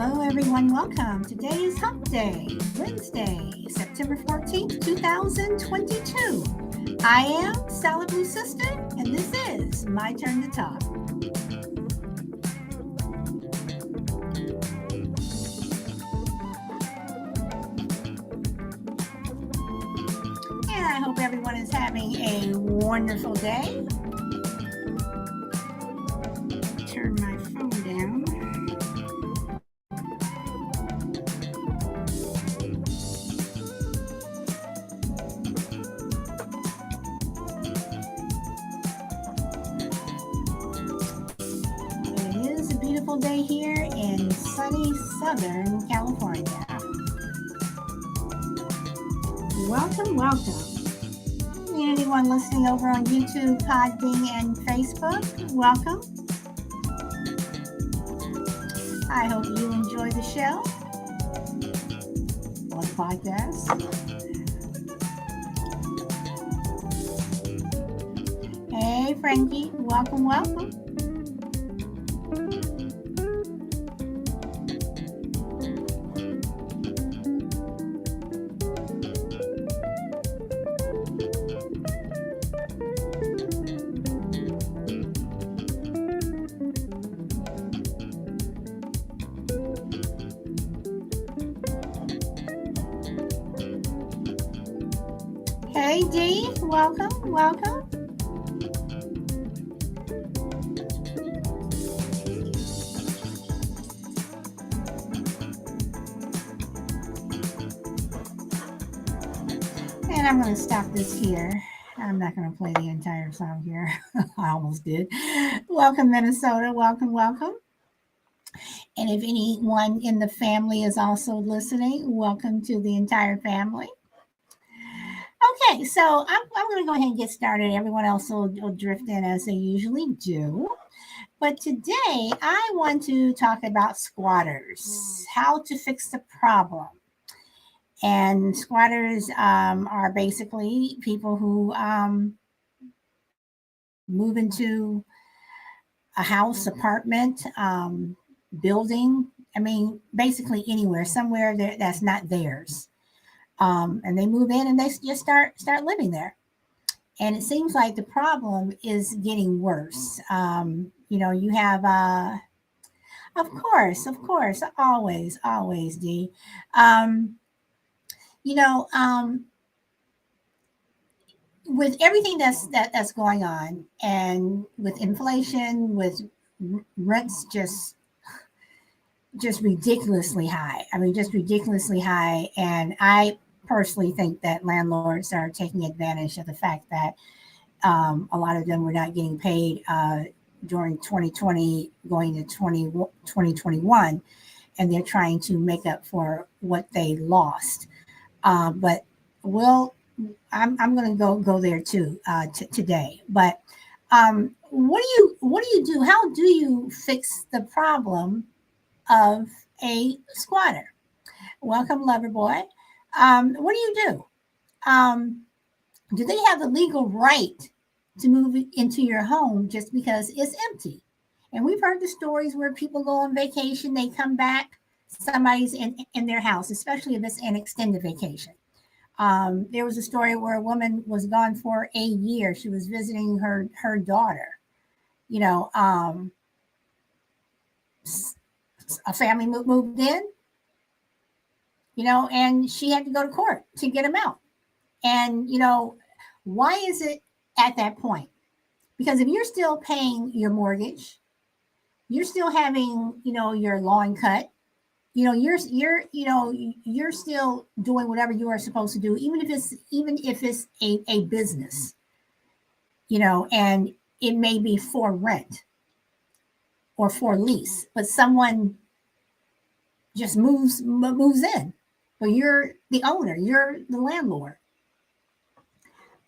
Hello, everyone. Welcome. Today is Hump Day, Wednesday, September 14th, 2022. I am Sally Blue Sister, and this is My Turn to Talk. And I hope everyone is having a wonderful day. Turn my phone down. Day here in sunny Southern California. Welcome. And anyone listening over on YouTube, Podbean, and Facebook, welcome. I hope you enjoy the show or the podcast. Hey, Frankie, welcome. Hey Dee, welcome. And I'm going to stop this here. I'm not going to play the entire song here. I almost did. Welcome, Minnesota. Welcome. And if anyone in the family is also listening, welcome to the entire family. Okay, so I'm going to go ahead and get started. Everyone else will drift in as they usually do. But today I want to talk about squatters, how to fix the problem. And squatters are basically people who move into a house, apartment, building. I mean, basically anywhere, somewhere that's not theirs. And they move in and they just start living there. And it seems like the problem is getting worse. You have, of course, always, Dee. With everything that's going on, and with inflation, with rents just ridiculously high. I mean, just ridiculously high. And I personally think that landlords are taking advantage of the fact that a lot of them were not getting paid during 2020 going to 2021, and they're trying to make up for what they lost. I'm going to go there too today. But what do you do? How do you fix the problem of a squatter? Welcome, Loverboy. What do you do? Do they have the legal right to move into your home just because it's empty? And we've heard the stories where people go on vacation, they come back, somebody's in their house, especially if it's an extended vacation. There was a story where a woman was gone for a year. She was visiting her daughter. A family moved in, and she had to go to court to get him out. And, why is it at that point? Because if you're still paying your mortgage, you're still having, your lawn cut, you're still doing whatever you are supposed to do, even if it's a business, and it may be for rent or for lease, but someone just moves in, but you're the owner, you're the landlord.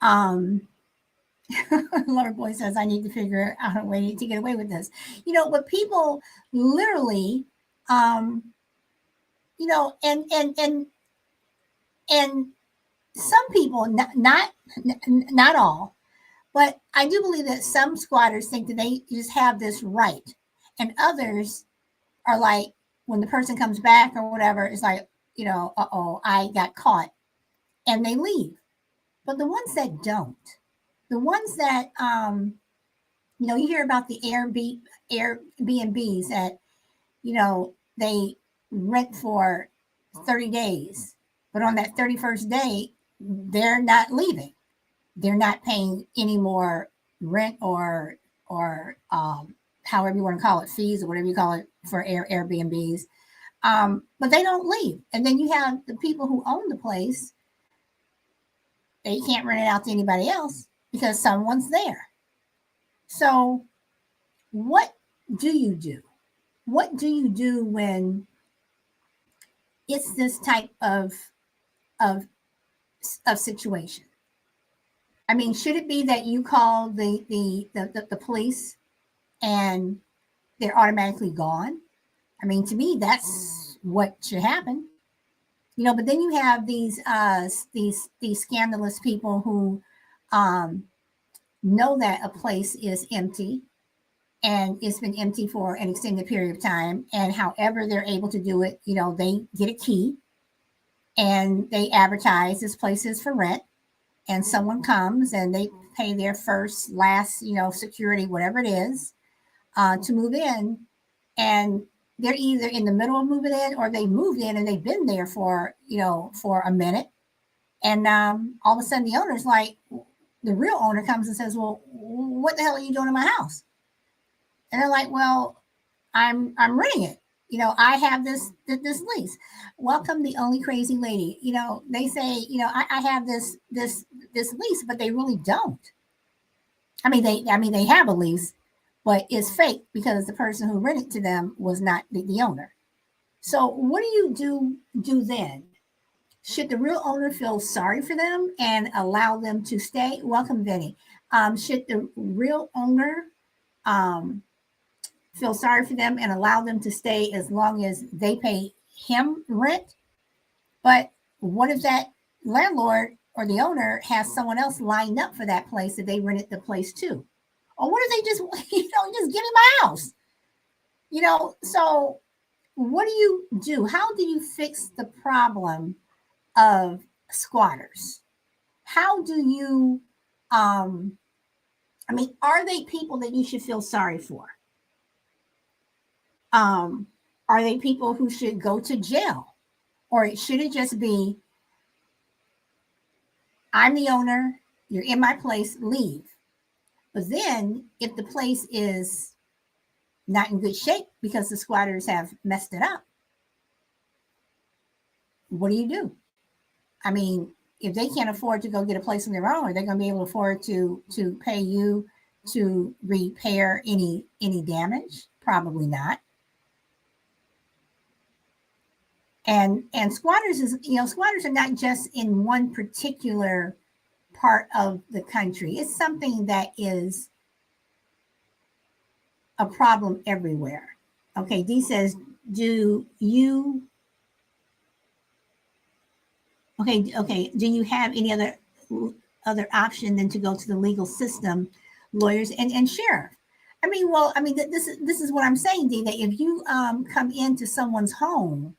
Loverboy says, I need to figure out a way to get away with this. But people literally, and some people, not all, but I do believe that some squatters think that they just have this right, and others are like, when the person comes back or whatever, it's like, uh-oh, I got caught, and they leave. But the ones that don't, the ones that, you hear about the Airbnbs that, they rent for 30 days, but on that 31st day, they're not leaving. They're not paying any more rent or however you want to call it, fees or whatever you call it for Airbnbs. But they don't leave. And then you have the people who own the place. They can't rent it out to anybody else because someone's there. So what do you do? What do you do when it's this type of of situation? I mean, should it be that you call the police and they're automatically gone? I mean, to me, that's what should happen. But then you have these scandalous people who um, know that a place is empty and it's been empty for an extended period of time, and however they're able to do it, they get a key and they advertise this place is for rent, and someone comes and they pay their first, last, security, whatever it is, to move in, and they're either in the middle of moving in or they moved in and they've been there for a minute, and all of a sudden the owner's like, the real owner comes and says, well, what the hell are you doing in my house? And they're like, well, I'm renting it. I have this lease. Welcome, the only crazy lady. They say, I have this lease, but they really don't. They have a lease, but it's fake because the person who rented to them was not the owner. So what do you do then? Should the real owner feel sorry for them and allow them to stay? Welcome, Vinny. Should the real owner feel sorry for them and allow them to stay as long as they pay him rent? But what if that landlord or the owner has someone else lined up for that place that they rented the place to? Or what if they just, just give me my house? So what do you do? How do you fix the problem of squatters? How do you, are they people that you should feel sorry for? Are they people who should go to jail? Or should it just be, I'm the owner, you're in my place, leave? But then if the place is not in good shape because the squatters have messed it up, what do? I mean, if they can't afford to go get a place on their own, are they going to be able to afford to pay you to repair any damage? Probably not. And squatters squatters are not just in one particular part of the country. It's something that is a problem everywhere. Okay, Dee says, do you have any other option than to go to the legal system, lawyers and sheriff? This is what I'm saying, Dee, that if you come into someone's home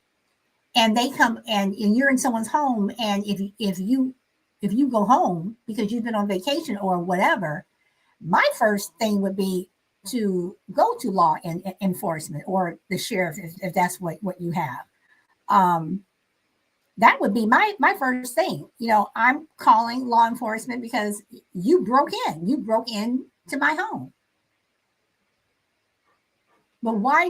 and they come and you're in someone's home, and if you go home because you've been on vacation or whatever, my first thing would be to go to law enforcement or the sheriff if that's what you have. That would be my first thing. I'm calling law enforcement because you broke into my home. But why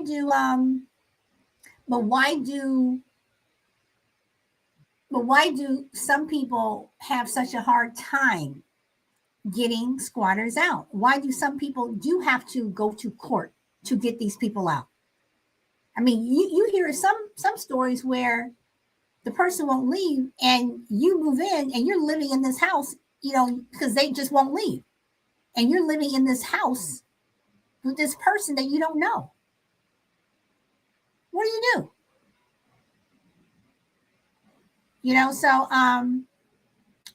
do some people have such a hard time getting squatters out? Why do some people do have to go to court to get these people out? I mean, you hear some stories where the person won't leave and you move in and you're living in this house, because they just won't leave. And you're living in this house with this person that you don't know. What do? So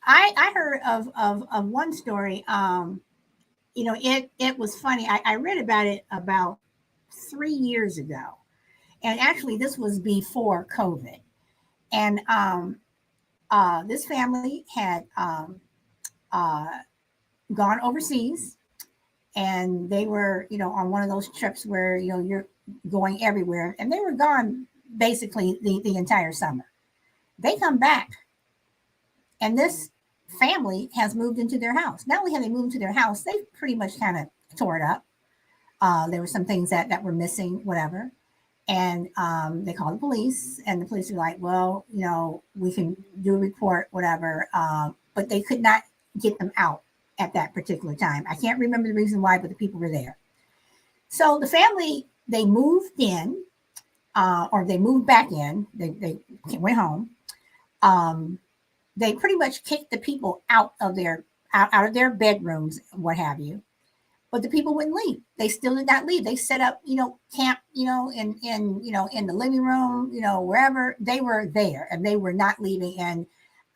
I heard of one story. It was funny. I read about it about 3 years ago. And actually, this was before COVID. And this family had uh, gone overseas, and they were, on one of those trips where, you're going everywhere, and they were gone basically the entire summer. They come back, and this family has moved into their house. Not only have they moved to their house, they pretty much kind of tore it up. There were some things that were missing, whatever. And they called the police, and the police were like, well, we can do a report, whatever. But they could not get them out at that particular time. I can't remember the reason why, but the people were there. So the family, they moved in, or they moved back in. They went home. They pretty much kicked the people out of their bedrooms, what have you. But the people wouldn't leave. They still did not leave. They set up, camp, in the living room, wherever. They were there, and they were not leaving. And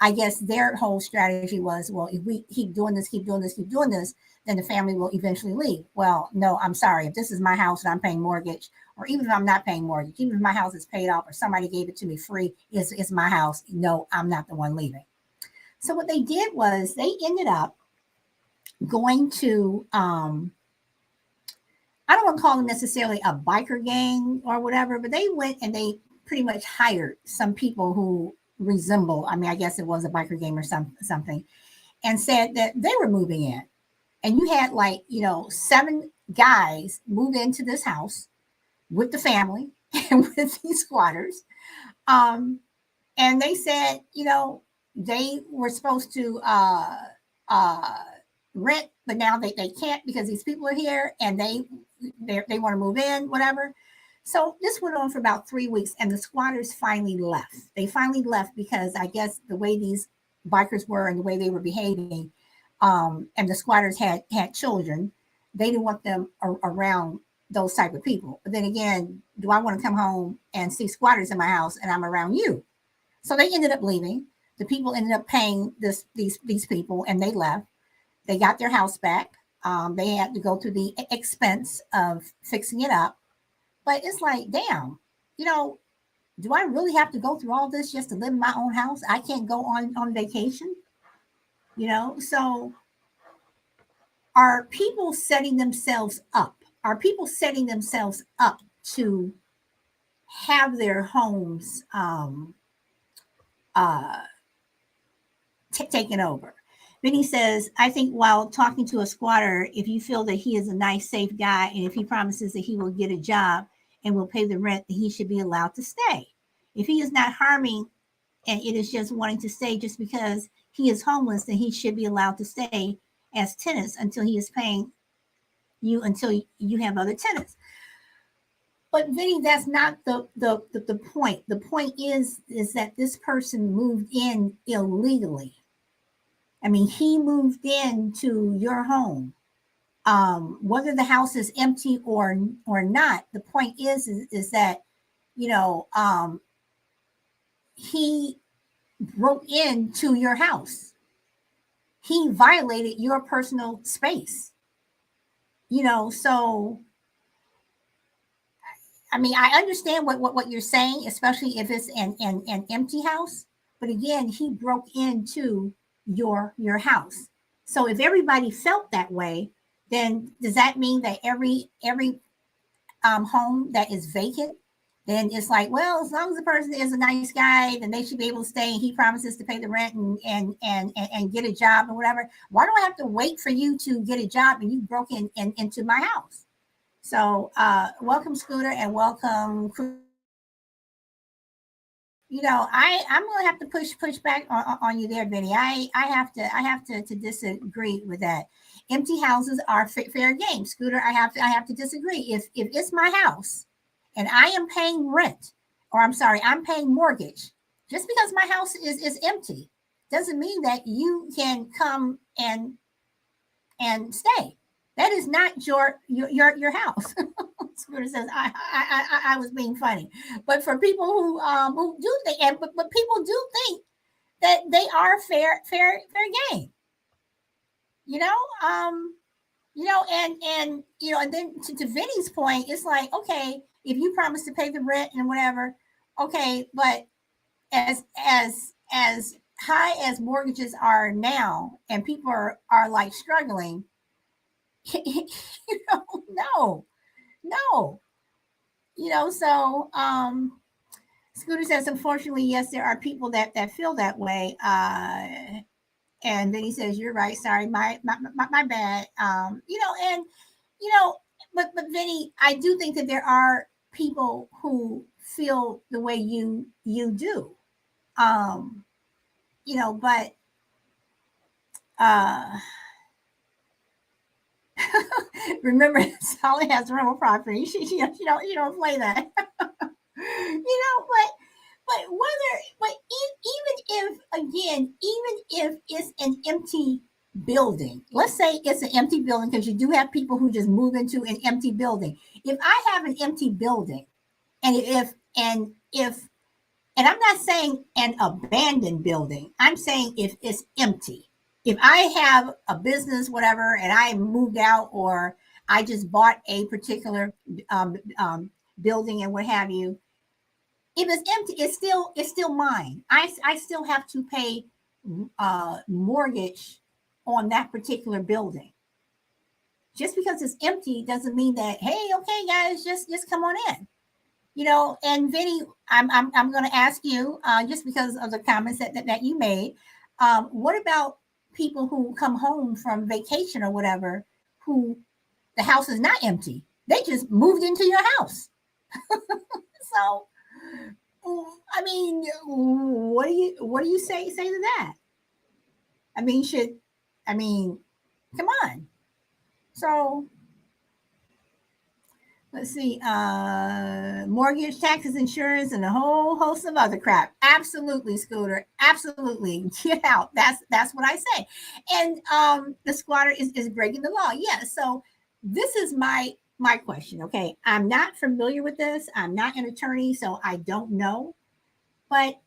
I guess their whole strategy was, well, if we keep doing this, keep doing this, keep doing this, then the family will eventually leave. Well, no, I'm sorry. If this is my house and I'm paying mortgage, or even if I'm not paying mortgage, even if my house is paid off or somebody gave it to me free, it's my house. No, I'm not the one leaving. So what they did was they ended up going to I don't want to call them necessarily a biker gang or whatever, but they went and they pretty much hired some people who resemble, I mean, I guess it was a biker gang or something, and said that they were moving in. And you had 7 guys move into this house with the family and with these squatters. And they said, they were supposed to uh, rent, but now they can't because these people are here, and they want to move in, whatever. So this went on for about 3 weeks, and the squatters finally left. They finally left because I guess the way these bikers were and the way they were behaving, and the squatters had children, they didn't want them around those type of people. But then again, do I want to come home and see squatters in my house and I'm around you? So they ended up leaving. The people ended up paying these people, and they left. They got their house back. They had to go through the expense of fixing it up. But it's like, damn, do I really have to go through all this just to live in my own house? I can't go on vacation, So are people setting themselves up? Are people setting themselves up to have their homes taken over? Vinny says, I think while talking to a squatter, if you feel that he is a nice, safe guy, and if he promises that he will get a job and will pay the rent, then he should be allowed to stay. If he is not harming and it is just wanting to stay just because he is homeless, then he should be allowed to stay as tenants until he is paying you, until you have other tenants. But Vinny, that's not the point. The point is that this person moved in illegally. I mean, he moved into your home. Whether the house is empty or not, the point is that he broke into your house. He violated your personal space. So I mean, I understand what you're saying, especially if it's an empty house. But again, he broke into your house. So if everybody felt that way, then does that mean that every home that is vacant, then it's like, well, as long as the person is a nice guy, then they should be able to stay. He promises to pay the rent and get a job or whatever. Why do I have to wait for you to get a job and you broke into my house? So welcome, Scooter, and welcome. I'm going to have to push back on you there, Vinny. I have to disagree with that. Empty houses are fair game, Scooter. I have to disagree. If it's my house and I am paying rent, or I'm sorry, I'm paying mortgage, just because my house is empty doesn't mean that you can come and stay. That is not your house. Scooter says, I was being funny, but for people who do think, but people do think that they are fair game, and then to Vinny's point, it's like, okay, if you promise to pay the rent and whatever, okay, but as high as mortgages are now, and people are like struggling, no, no, so Scooter says, unfortunately, yes, there are people that feel that way. And then he says, you're right, sorry, my bad. And you know, but Vinny, I do think that there are people who feel the way you do. Um, but uh remember, Sally has rental property. She don't play that. But whether, but even if, again, even if it's an empty building, let's say it's an empty building, because you do have people who just move into an empty building. If I have an empty building, and if and I'm not saying an abandoned building, I'm saying if it's empty. If I have a business, whatever, and I moved out, or I just bought a particular building and what have you, if it's empty, it's still mine. I still have to pay mortgage on that particular building. Just because it's empty doesn't mean that, hey, okay, guys, just come on in. And Vinny, I'm going to ask you, just because of the comments that you made, what about people who come home from vacation or whatever, who the house is not empty? They just moved into your house. So, I mean, what do you say to that? I mean, come on. So let's see, mortgage, taxes, insurance, and a whole host of other crap. Absolutely, Scooter. Absolutely. Get out. That's what I say. And the squatter is breaking the law. Yeah. So this is my question. Okay. I'm not familiar with this. I'm not an attorney, so I don't know. But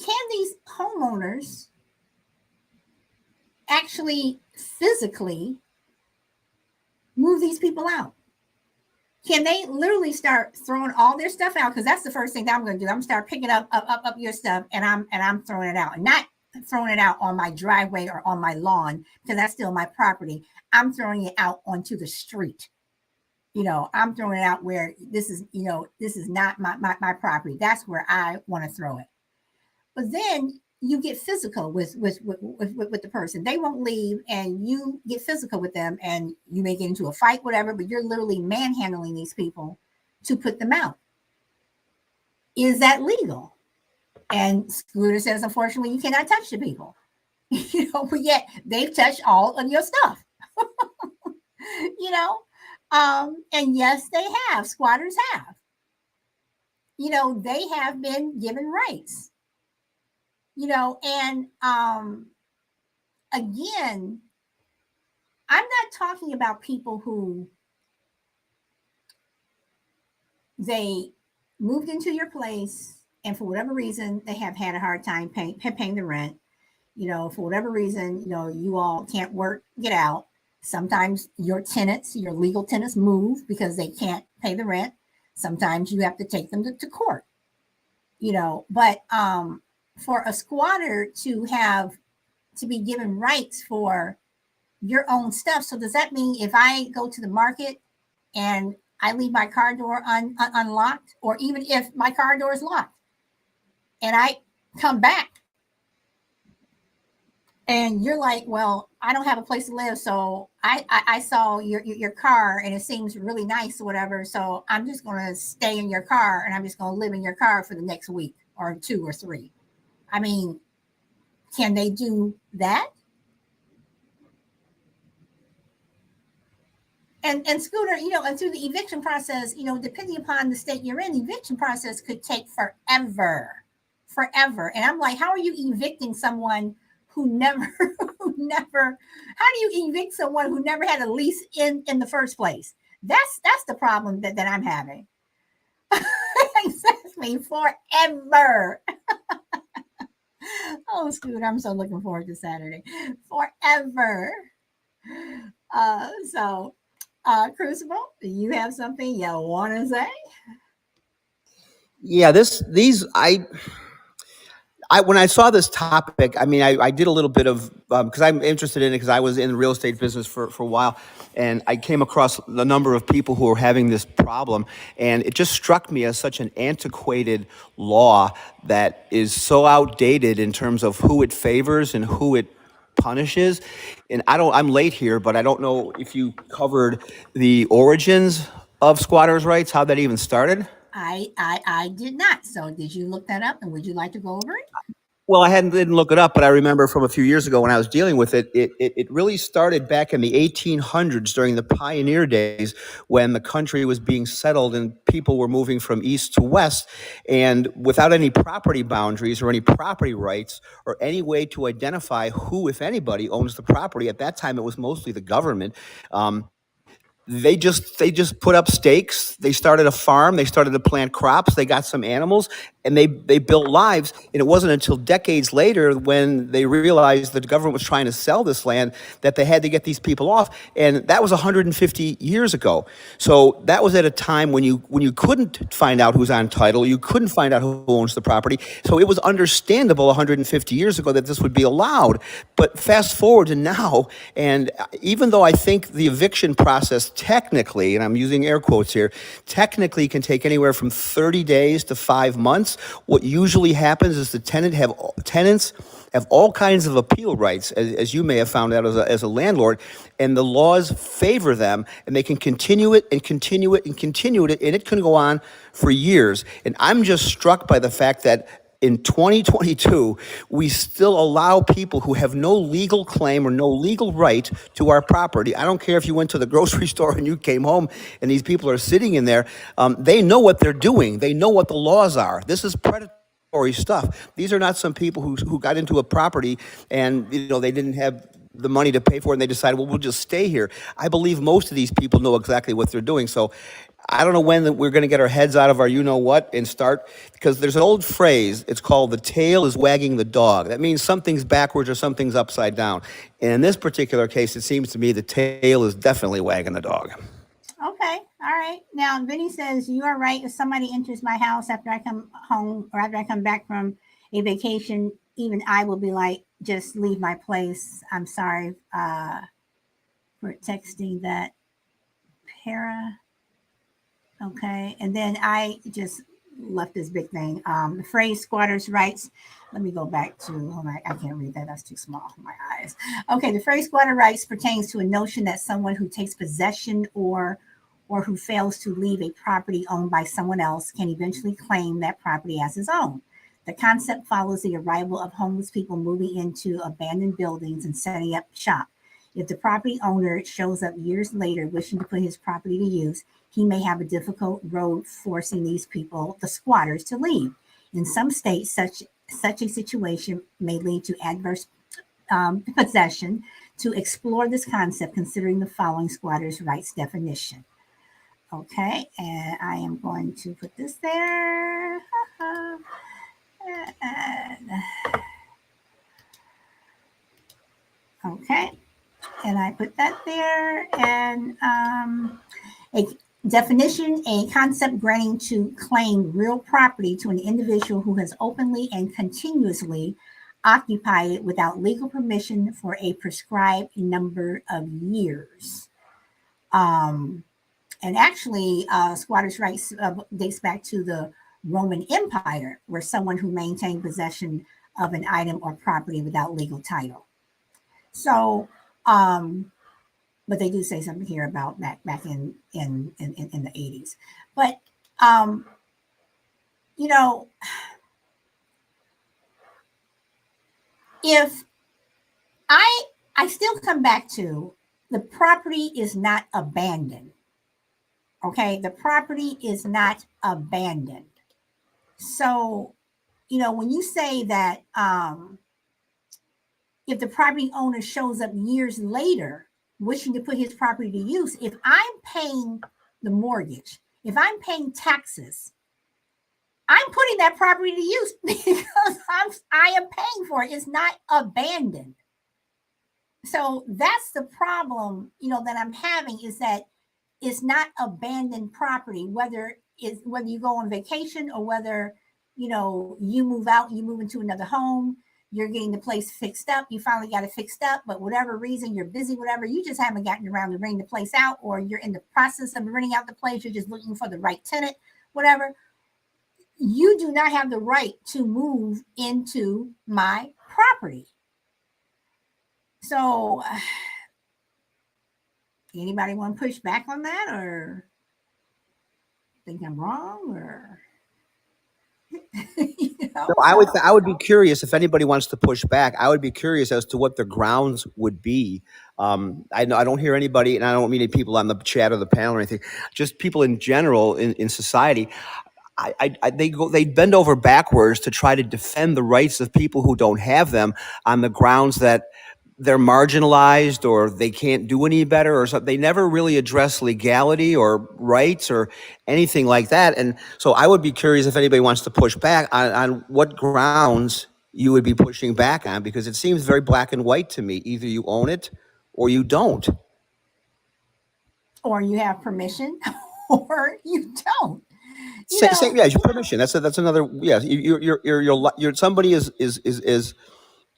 can these homeowners actually physically move these people out? Can they literally start throwing all their stuff out? Because that's the first thing that I'm going to do. I'm going to start picking up your stuff, and I'm throwing it out, and not throwing it out on my driveway or on my lawn, because that's still my property. I'm throwing it out onto the street. I'm throwing it out where this is not my property. That's where I want to throw it. But then you get physical with the person. They won't leave, and you get physical with them, and you may get into a fight, whatever, but you're literally manhandling these people to put them out. Is that legal? And Scooter says, unfortunately, you cannot touch the people. But yet they've touched all of your stuff. And yes, they have. Squatters have. They have been given rights. And again, I'm not talking about people who they moved into your place, and for whatever reason they have had a hard time paying the rent. For whatever reason, you all can't work, get out. Sometimes your legal tenants move because they can't pay the rent. Sometimes you have to take them to court. But for a squatter to be given rights for your own stuff. So does that mean if I go to the market and I leave my car door unlocked, or even if my car door is locked and I come back and you're like, well, I don't have a place to live, so I saw your car and it seems really nice or whatever, so I'm just going to stay in your car and I'm just going to live in your car for the next week or 2 or 3. I mean, can they do that? And Scooter, and through the eviction process, depending upon the state you're in, the eviction process could take forever. And I'm like, how are you evicting someone who never, how do you evict someone who never had a lease in the first place? That's the problem that I'm having. Exactly, forever. Oh, Scooter, I'm so looking forward to Saturday. Forever. So Crucible, do you have something you want to say? Yeah, I when I saw this topic, I mean, I did a little bit of because I'm interested in it because I was in the real estate business for a while, and I came across a number of people who were having this problem, and it just struck me as such an antiquated law that is so outdated in terms of who it favors and who it punishes. And I'm late here, but I don't know if you covered the origins of squatters' rights, how that even started. I did not. So did you look that up, and would you like to go over it? Well, I hadn't didn't look it up, but I remember from a few years ago when I was dealing with it, it really started back in the 1800s during the pioneer days when the country was being settled and people were moving from east to west, and without any property boundaries or any property rights or any way to identify who, if anybody, owns the property. At that time, it was mostly the government. They just put up stakes. They started a farm. They started to plant crops. They got some animals, and they built lives. And it wasn't until decades later when they realized that the government was trying to sell this land that they had to get these people off. And that was 150 years ago. So that was at a time when you couldn't find out who's on title. You couldn't find out who owns the property. So it was understandable 150 years ago that this would be allowed. But fast forward to now, and even though I think the eviction process technically, and I'm using air quotes here, technically can take anywhere from 30 days to 5 months. What usually happens is the tenants have all kinds of appeal rights, as you may have found out as a landlord, and the laws favor them, and they can continue it and continue it and continue it, and it can go on for years. And I'm just struck by the fact that in 2022, we still allow people who have no legal claim or no legal right to our property. I don't care if you went to the grocery store and you came home and these people are sitting in there. They know what they're doing. They know what the laws are. This is predatory stuff. These are not some people who got into a property and they didn't have the money to pay for it and they decided, well, we'll just stay here. I believe most of these people know exactly what they're doing. So I don't know when we're going to get our heads out of our what and start, because there's an old phrase. It's called the tail is wagging the dog. That means something's backwards or something's upside down. And in this particular case, it seems to me the tail is definitely wagging the dog. Okay, all right. Now, Vinny says, you are right. If somebody enters my house after I come home or after I come back from a vacation, even I will be like, just leave my place. I'm sorry for texting that para. Okay, and then I just left this big thing. The phrase squatters' rights. Let me go back to, oh my, I can't read that. That's too small for my eyes. Okay, the phrase squatter rights pertains to a notion that someone who takes possession or who fails to leave a property owned by someone else can eventually claim that property as his own. The concept follows the arrival of homeless people moving into abandoned buildings and setting up shop. If the property owner shows up years later wishing to put his property to use, he may have a difficult road forcing these people, the squatters, to leave. In some states, such a situation may lead to adverse possession. To explore this concept, considering the following squatters' rights definition. Okay, and I am going to put this there. Okay, and I put that there. And a definition, a concept granting to claim real property to an individual who has openly and continuously occupied it without legal permission for a prescribed number of years. Um, and actually, squatters' rights dates back to the Roman Empire, where someone who maintained possession of an item or property without legal title. So, but they do say something here about back in the 80s. But um, you know, if I still come back to, the property is not abandoned. Okay, the property is not abandoned. So, when you say that if the property owner shows up years later wishing to put his property to use, if I'm paying the mortgage, if I'm paying taxes, I'm putting that property to use because I am paying for it. It's not abandoned. So that's the problem, that I'm having, is that it's not abandoned property, whether you go on vacation or whether you move out, you move into another home, you're getting the place fixed up, you finally got it fixed up, but whatever reason, you're busy, whatever, you just haven't gotten around to renting the place out, or you're in the process of renting out the place, you're just looking for the right tenant, whatever. You do not have the right to move into my property. So anybody want to push back on that, or think I'm wrong, or No, I would be curious if anybody wants to push back. I would be curious as to what the grounds would be. I don't hear anybody, and I don't mean any people on the chat or the panel or anything. Just people in general in society. They bend over backwards to try to defend the rights of people who don't have them on the grounds that they're marginalized or they can't do any better or something. They never really address legality or rights or anything like that. And so I would be curious if anybody wants to push back on what grounds you would be pushing back on, because it seems very black and white to me. Either you own it or you don't. Or you have permission or you don't. Same, yeah, your permission. That's another. Yeah, you're somebody is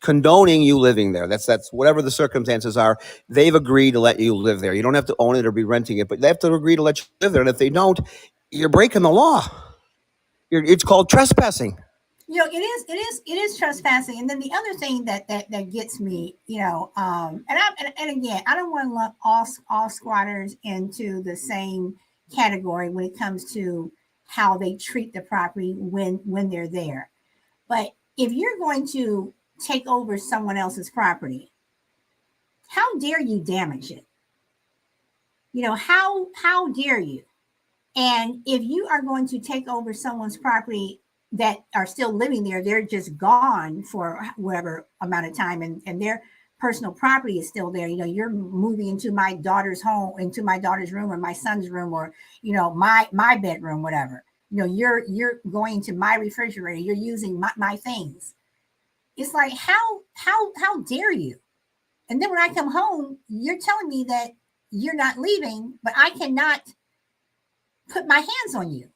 condoning you living there. That's whatever the circumstances are. They've agreed to let you live there. You don't have to own it or be renting it, but they have to agree to let you live there. And if they don't, you're breaking the law. It's called trespassing. It is trespassing. And then the other thing that gets me, and again, I don't want to lump all squatters into the same category when it comes to how they treat the property when they're there. But if you're going to take over someone else's property, how dare you damage it? How dare you? And if you are going to take over someone's property that are still living there, they're just gone for whatever amount of time, and their personal property is still there. You're moving into my daughter's home, into my daughter's room, or my son's room, or my bedroom, whatever. You're going to my refrigerator. You're using my things. It's like, how dare you? And then when I come home, you're telling me that you're not leaving, but I cannot put my hands on you.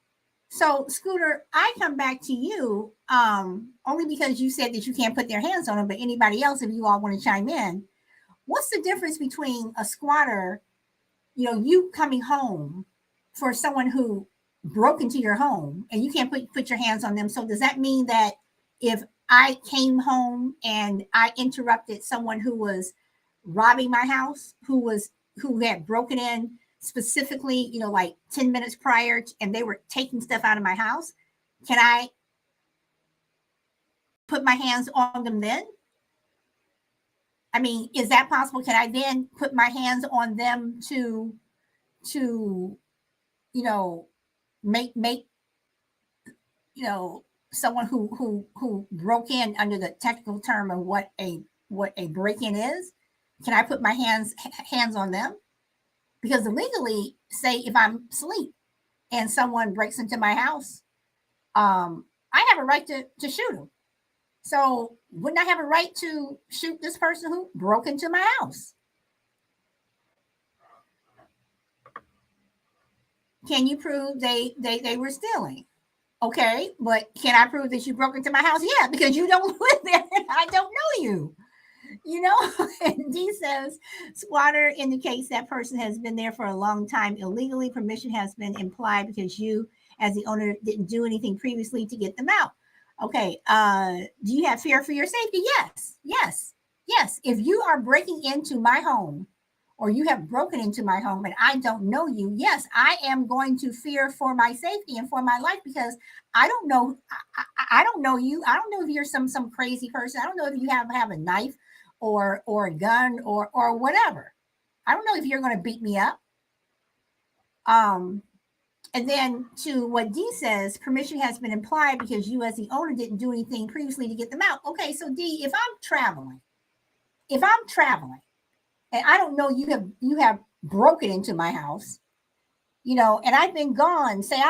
So, Scooter, I come back to you only because you said that you can't put their hands on them, but anybody else, if you all want to chime in, what's the difference between a squatter, you coming home for someone who broke into your home and you can't put your hands on them? So does that mean that if I came home and I interrupted someone who was robbing my house, who had broken in specifically, like 10 minutes prior, and they were taking stuff out of my house, can I put my hands on them then? I mean, is that possible? Can I then put my hands on them to make someone who broke in, under the technical term of what a break-in is? Can I put my hands on them? Because legally, say if I'm asleep and someone breaks into my house, I have a right to shoot them. So wouldn't I have a right to shoot this person who broke into my house? Can you prove they were stealing? Okay, but can I prove that you broke into my house? Yeah, because you don't live there and I don't know you. And D says, squatter indicates that person has been there for a long time illegally. Permission has been implied because you, as the owner, didn't do anything previously to get them out. Okay, do you have fear for your safety? Yes. If you are breaking into my home, or you have broken into my home and I don't know you, yes, I am going to fear for my safety and for my life, because I don't know. I don't know you. I don't know if you're some crazy person. I don't know if you have a knife or a gun or whatever. I don't know if you're going to beat me up. And then to what D says, permission has been implied because you as the owner didn't do anything previously to get them out. Okay, so D, if I'm traveling and I don't know you have broken into my house, and I've been gone, say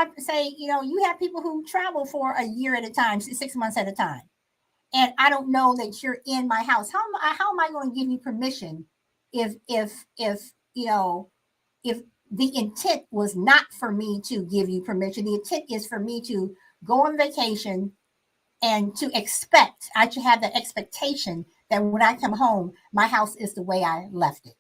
you have people who travel for a year at a time, 6 months at a time, and I don't know that you're in my house. How am I going to give you permission if the intent was not for me to give you permission. The intent is for me to go on vacation and to expect, I should have the expectation that when I come home, my house is the way I left it.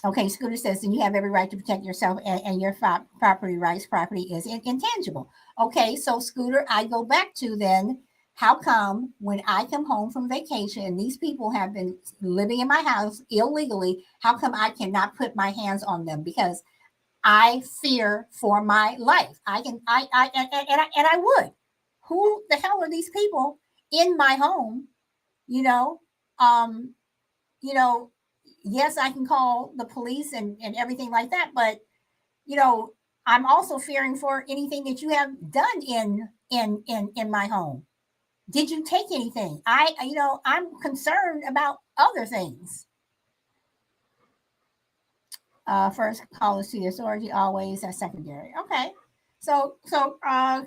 Okay, Scooter says, then you have every right to protect yourself and your property rights. Property is intangible. Okay, so Scooter, I go back to then, how come when I come home from vacation and these people have been living in my house illegally, how come I cannot put my hands on them? Because I fear for my life. I can, and I would. Who the hell are these people in my home? You know, um, you know, yes, I can call the police and everything like that, but you know, I'm also fearing for anything that you have done in my home. Did you take anything? I'm concerned about other things. First call is to the authority, always a secondary. Okay. So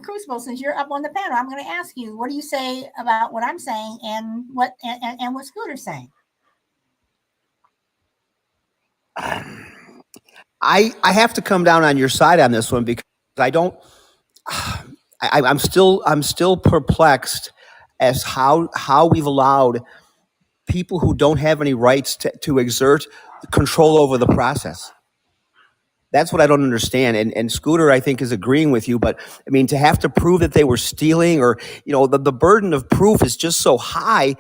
Crucible, since you're up on the panel, I'm going to ask you, what do you say about what I'm saying and what Scooter's saying? I have to come down on your side on this one because I don't. I'm still perplexed as how we've allowed people who don't have any rights to exert control over the process. That's what I don't understand. And Scooter, I think, is agreeing with you. But I mean, to have to prove that they were stealing, or the burden of proof is just so high.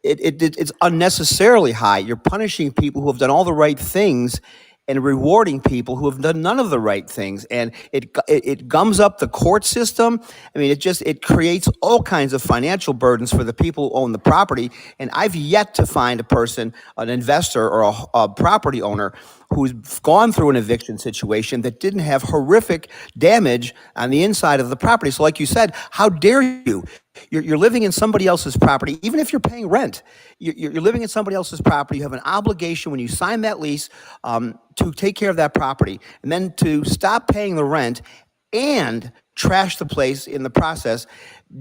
It's unnecessarily high. You're punishing people who have done all the right things, and rewarding people who have done none of the right things, and it gums up the court system. I mean, it creates all kinds of financial burdens for the people who own the property. And I've yet to find a person, an investor or a property owner, who's gone through an eviction situation that didn't have horrific damage on the inside of the property. So, like you said, how dare you? You're living in somebody else's property, even if you're paying rent. You're living in somebody else's property. You have an obligation when you sign that lease to take care of that property, and then to stop paying the rent and trash the place in the process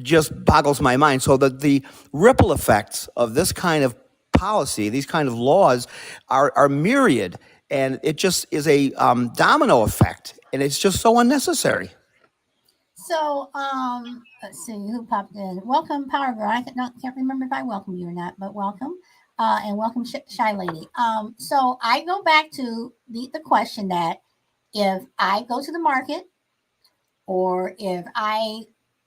just boggles my mind. So the ripple effects of this kind of policy, these kind of laws, are myriad, and it just is a domino effect, and it's just so unnecessary. So, let's see who popped in. Welcome, Power Girl. I can't remember if I welcome you or not, but welcome, and welcome, Shy Lady. So I go back to the question that if I go to the market, or if I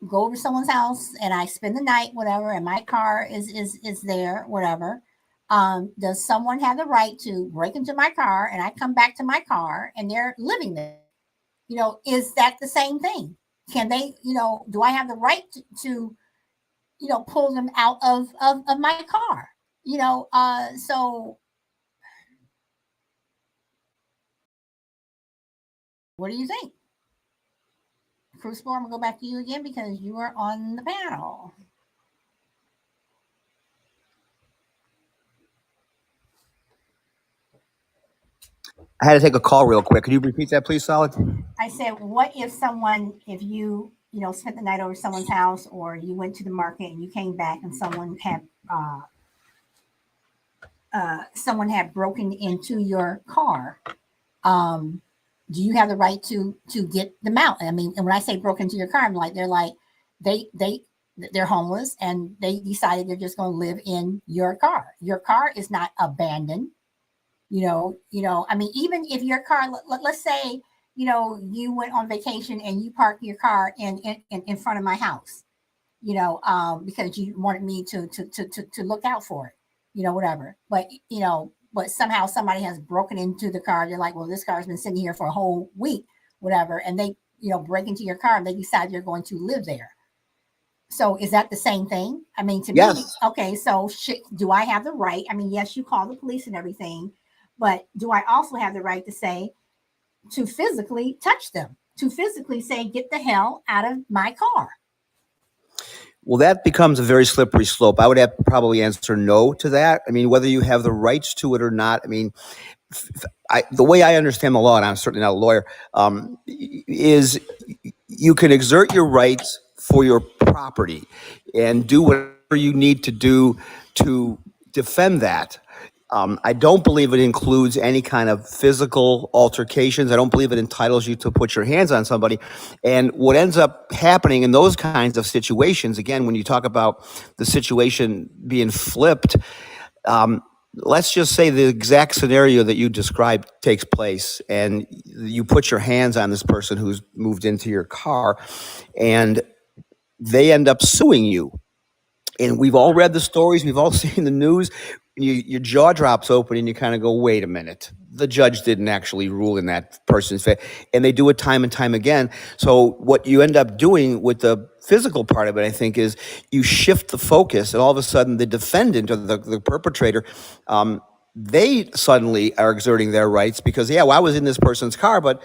go over someone's house and I spend the night, whatever, and my car is there, whatever. Does someone have the right to break into my car and I come back to my car and they're living there? Is that the same thing? Can they, do I have the right to pull them out of my car? So what do you think? Crucible, I'm gonna go back to you again because you are on the panel. I had to take a call real quick. Could you repeat that, please, Solid? I said, what if you, spent the night over someone's house, or you went to the market and you came back and someone had broken into your car? Do you have the right to get them out? I mean, and when I say broken into your car, I'm like, they're homeless and they decided they're just going to live in your car. Your car is not abandoned. I mean, even if your car, let's say, you went on vacation and you parked your car in front of my house, because you wanted me to look out for it, whatever. But somehow somebody has broken into the car. They're like, well, this car's been sitting here for a whole week, whatever. And they, break into your car and they decide you're going to live there. So is that the same thing? I mean, to Yes. me, okay, so do I have the right? I mean, yes, you call the police and everything, but do I also have the right to say, to physically touch them, to physically say, get the hell out of my car? Well, that becomes a very slippery slope. I would have to probably answer no to that. I mean, whether you have the rights to it or not. I mean, the way I understand the law, and I'm certainly not a lawyer, is you can exert your rights for your property and do whatever you need to do to defend that. I don't believe it includes any kind of physical altercations. I don't believe it entitles you to put your hands on somebody. And what ends up happening in those kinds of situations, again, when you talk about the situation being flipped, let's just say the exact scenario that you described takes place, and you put your hands on this person who's moved into your car, and they end up suing you. And we've all read the stories, we've all seen the news. Your jaw drops open and you kind of go, wait a minute. The judge didn't actually rule in that person's favor. And they do it time and time again. So what you end up doing with the physical part of it, I think, is you shift the focus, and all of a sudden the defendant or the perpetrator, they suddenly are exerting their rights because, yeah, well, I was in this person's car, but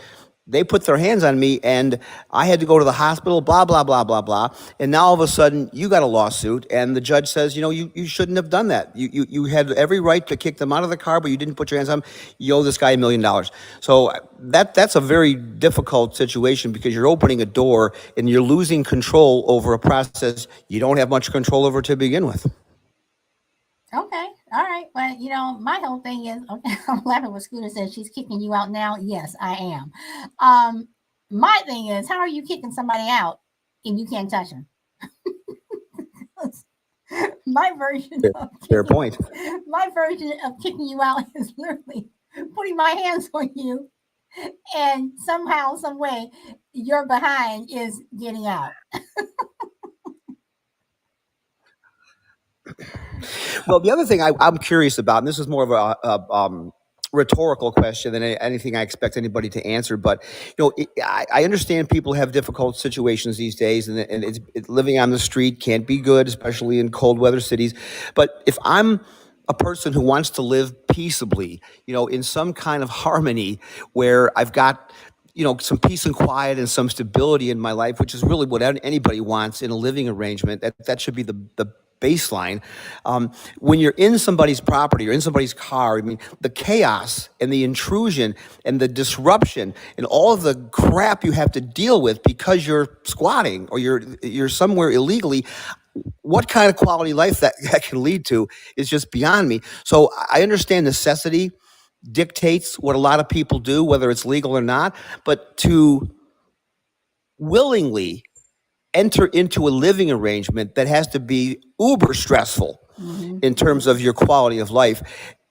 they put their hands on me and I had to go to the hospital, blah, blah, blah, blah, blah. And now all of a sudden you got a lawsuit and the judge says, you shouldn't have done that. You had every right to kick them out of the car, but you didn't put your hands on them. You owe this guy $1 million. So that's a very difficult situation because you're opening a door and you're losing control over a process you don't have much control over to begin with. Okay. All right. Well, my whole thing is, okay, I'm laughing when Scooter says she's kicking you out now. Yes, I am. My thing is, how are you kicking somebody out and you can't touch them? My version of Fair point. My version of kicking you out is literally putting my hands on you, and somehow, some way, your behind is getting out. Well, the other thing I'm curious about, and this is more of a rhetorical question than anything I expect anybody to answer, but I understand people have difficult situations these days, and living on the street can't be good, especially in cold weather cities. But if I'm a person who wants to live peaceably, in some kind of harmony where I've got some peace and quiet and some stability in my life, which is really what anybody wants in a living arrangement. That should be the baseline. When you're in somebody's property or in somebody's car, I mean, the chaos and the intrusion and the disruption and all of the crap you have to deal with because you're squatting or you're somewhere illegally, what kind of quality life that can lead to is just beyond me. So I understand necessity dictates what a lot of people do, whether it's legal or not, but to willingly enter into a living arrangement that has to be uber stressful in terms of your quality of life.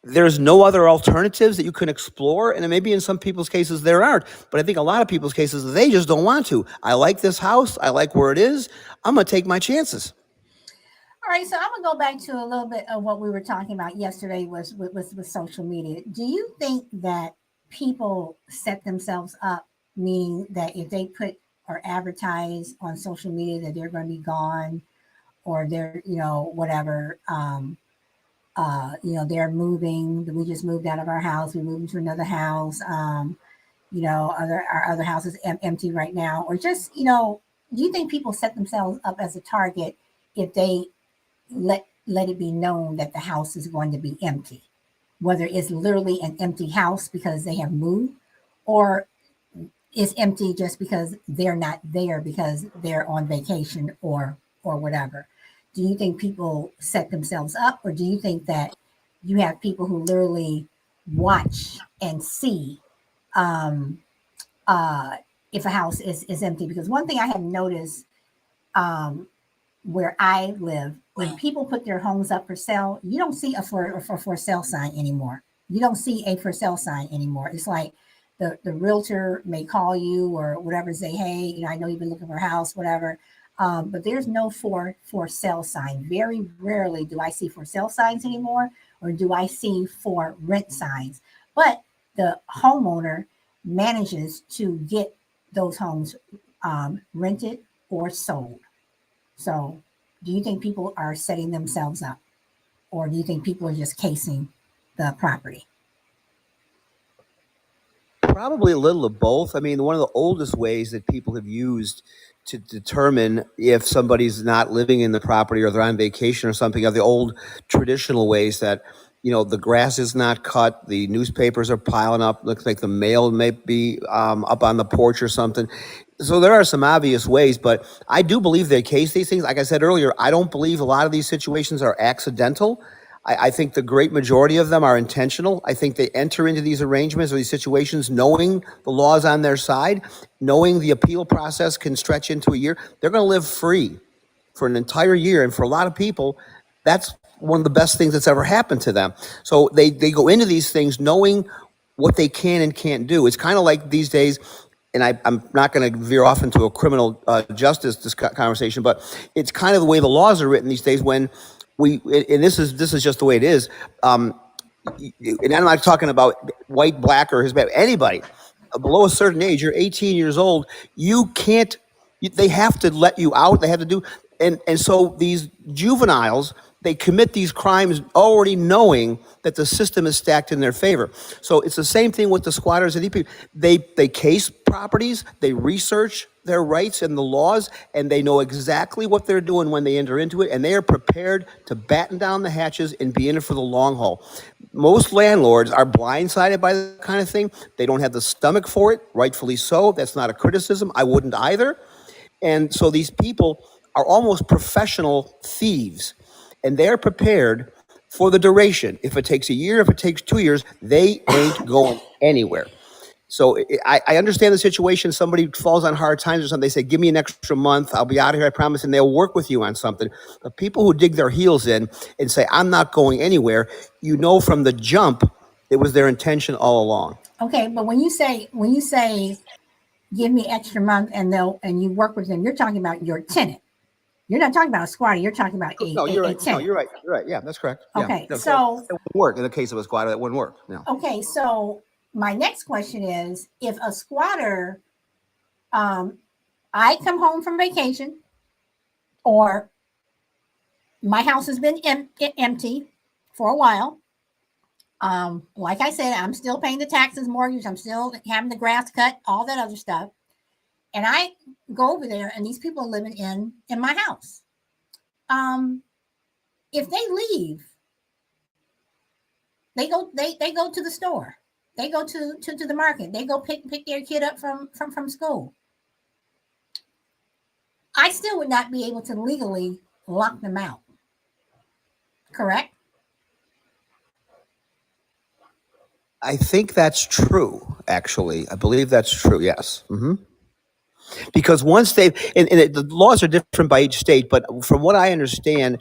There's no other alternatives that you can explore, and maybe in some people's cases there aren't, but I think a lot of people's cases, they just don't want to. I like this house, I like where it is, I'm gonna take my chances. All right, so I'm gonna go back to a little bit of what we were talking about yesterday was with social media. Do you think that people set themselves up, meaning that if they put or advertise on social media that they're going to be gone, or they're whatever, they're moving, we just moved out of our house, we moved into another house, our other house is empty right now, or just do you think people set themselves up as a target if they let it be known that the house is going to be empty, whether it's literally an empty house because they have moved, or is empty just because they're not there because they're on vacation or whatever? Do you think people set themselves up, or do you think that you have people who literally watch and see if a house is empty? Because one thing I have noticed where I live, when people put their homes up for sale, you don't see a for sale sign anymore. You don't see a for sale sign anymore. It's like the realtor may call you or whatever, say, hey, I know you've been looking for a house, whatever. But there's no for sale sign. Very rarely do I see for sale signs anymore, or do I see for rent signs. But the homeowner manages to get those homes rented or sold. So do you think people are setting themselves up, or do you think people are just casing the property? Probably a little of both. I mean, one of the oldest ways that people have used to determine if somebody's not living in the property or they're on vacation or something are the old traditional ways that, the grass is not cut, the newspapers are piling up, looks like the mail may be up on the porch or something. So there are some obvious ways, but I do believe they case these things. Like I said earlier, I don't believe a lot of these situations are accidental. I think the great majority of them are intentional. I think they enter into these arrangements or these situations knowing the law's on their side, knowing the appeal process can stretch into a year. They're going to live free for an entire year. And for a lot of people, that's one of the best things that's ever happened to them. So they go into these things knowing what they can and can't do. It's kind of like these days, and I'm not going to veer off into a criminal justice conversation, but it's kind of the way the laws are written these days when and this is just the way it is. And I'm not talking about white, black, or Hispanic, anybody below a certain age. You're 18 years old. You can't. They have to let you out. They have to do, and so these juveniles, they commit these crimes already knowing that the system is stacked in their favor. So it's the same thing with the squatters and EP. They case properties, they research their rights and the laws, and they know exactly what they're doing when they enter into it, and they are prepared to batten down the hatches and be in it for the long haul. Most landlords are blindsided by that kind of thing. They don't have the stomach for it, rightfully so. That's not a criticism. I wouldn't either. And so these people are almost professional thieves, and they're prepared for the duration. If it takes a year, if it takes 2 years, they ain't going anywhere. So I understand the situation. Somebody falls on hard times or something. They say, give me an extra month. I'll be out of here, I promise. And they'll work with you on something. But people who dig their heels in and say, I'm not going anywhere, you know from the jump, it was their intention all along. Okay, but when you say give me extra month and you work with them, you're talking about your tenant. You're not talking about a squatter. You're talking about a No, you're right. tenant. No, you're right. You're right. Yeah, that's correct. Yeah. Okay, No, so it wouldn't work in the case of a squatter. That wouldn't work. No. Okay, so my next question is, if a squatter, I come home from vacation, or my house has been empty for a while. Like I said, I'm still paying the taxes, mortgage. I'm still having the grass cut, all that other stuff. And I go over there, and these people are living in my house. If they leave, they go to the store. They go to the market. They go pick their kid up from school. I still would not be able to legally lock them out. Correct? I think that's true, actually. I believe that's true, yes. Because once the laws are different by each state, but from what I understand,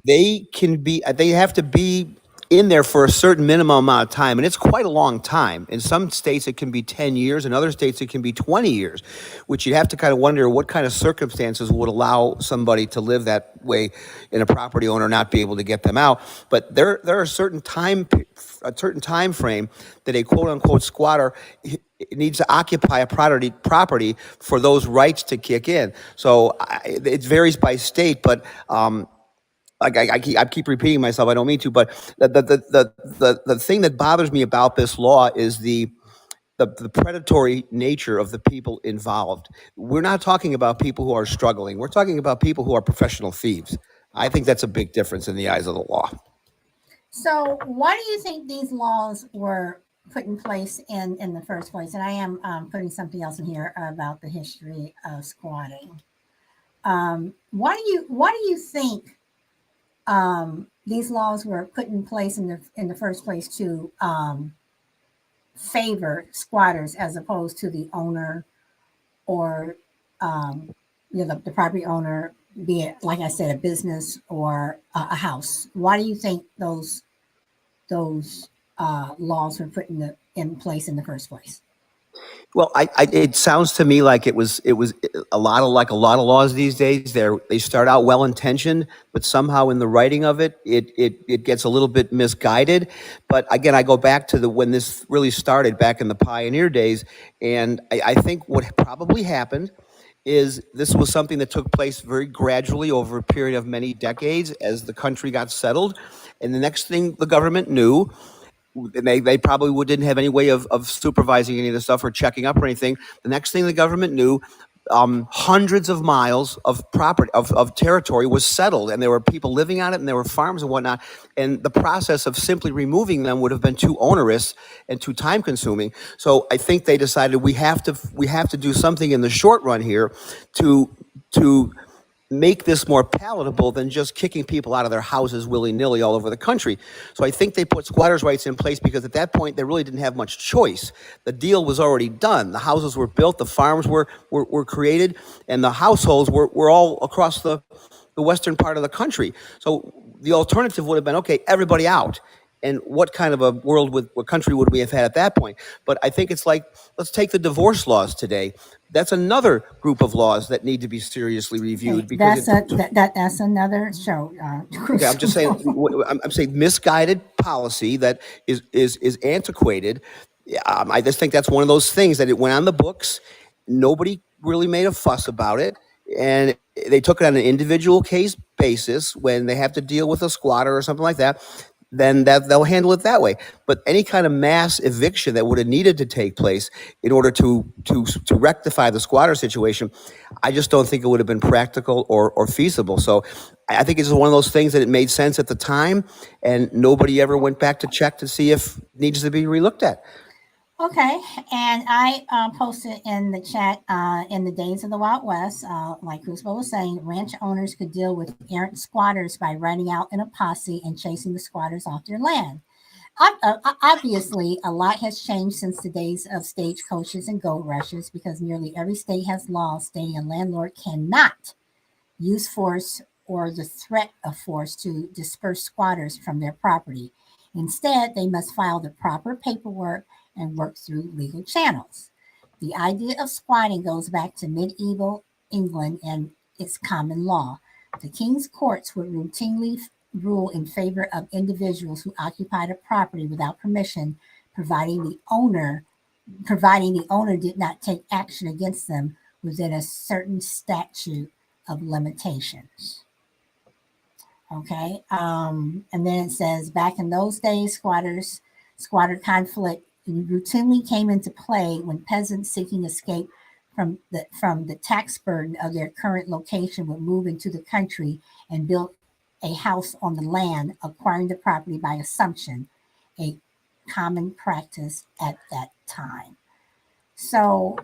they have to be in there for a certain minimum amount of time, and it's quite a long time. In some states, it can be 10 years. In other states, it can be 20 years, which you have to kind of wonder what kind of circumstances would allow somebody to live that way in a property owner not be able to get them out. But there are a certain time frame that a quote-unquote squatter needs to occupy a property for those rights to kick in. So it varies by state, but I keep repeating myself. I don't mean to, but the thing that bothers me about this law is the predatory nature of the people involved. We're not talking about people who are struggling. We're talking about people who are professional thieves. I think that's a big difference in the eyes of the law. So why do you think these laws were put in place in the first place? And I am putting something else in here about the history of squatting. Why do you think these laws were put in place in the first place to favor squatters as opposed to the owner or the property owner, be it, like I said, a business or a house? Why do you think those laws were put in place in the first place? Well, it sounds to me like it was a lot of laws these days. They start out well intentioned, but somehow in the writing of it gets a little bit misguided. But again, I go back to when this really started back in the pioneer days, and I think what probably happened is this was something that took place very gradually over a period of many decades as the country got settled, and the next thing the government knew. And they probably didn't have any way of supervising any of the stuff or checking up or anything. The next thing the government knew, hundreds of miles of property, of territory was settled, and there were people living on it, and there were farms and whatnot. And the process of simply removing them would have been too onerous and too time consuming. So I think they decided we have to do something in the short run here to make this more palatable than just kicking people out of their houses willy-nilly all over the country. So I think they put squatters' rights in place because at that point they really didn't have much choice. The deal was already done. The houses were built, the farms were created, and the households were all across the western part of the country. So the alternative would have been, okay, everybody out. And what kind of a what country would we have had at that point? But I think it's like, let's take the divorce laws today. That's another group of laws that need to be seriously reviewed because that's another show. okay, I'm just saying. I'm saying misguided policy that is antiquated. I just think that's one of those things that it went on the books. Nobody really made a fuss about it, and they took it on an individual case basis when they have to deal with a squatter or something like that. Then they'll handle it that way. But any kind of mass eviction that would have needed to take place in order to rectify the squatter situation, I just don't think it would have been practical or feasible. So I think it's one of those things that it made sense at the time, and nobody ever went back to check to see if it needs to be relooked at. Okay, and I posted in the chat in the days of the Wild West, like Crucible was saying, ranch owners could deal with errant squatters by running out in a posse and chasing the squatters off their land. Obviously, a lot has changed since the days of stagecoaches and gold rushes because nearly every state has laws stating a landlord cannot use force or the threat of force to disperse squatters from their property. Instead, they must file the proper paperwork and work through legal channels. The idea of squatting goes back to medieval England and its common law. The king's courts would routinely rule in favor of individuals who occupied a property without permission, providing the owner did not take action against them within a certain statute of limitations. Okay, and then it says back in those days, squatter conflict routinely came into play when peasants seeking escape from the tax burden of their current location would move into the country and build a house on the land, acquiring the property by assumption, a common practice at that time. So,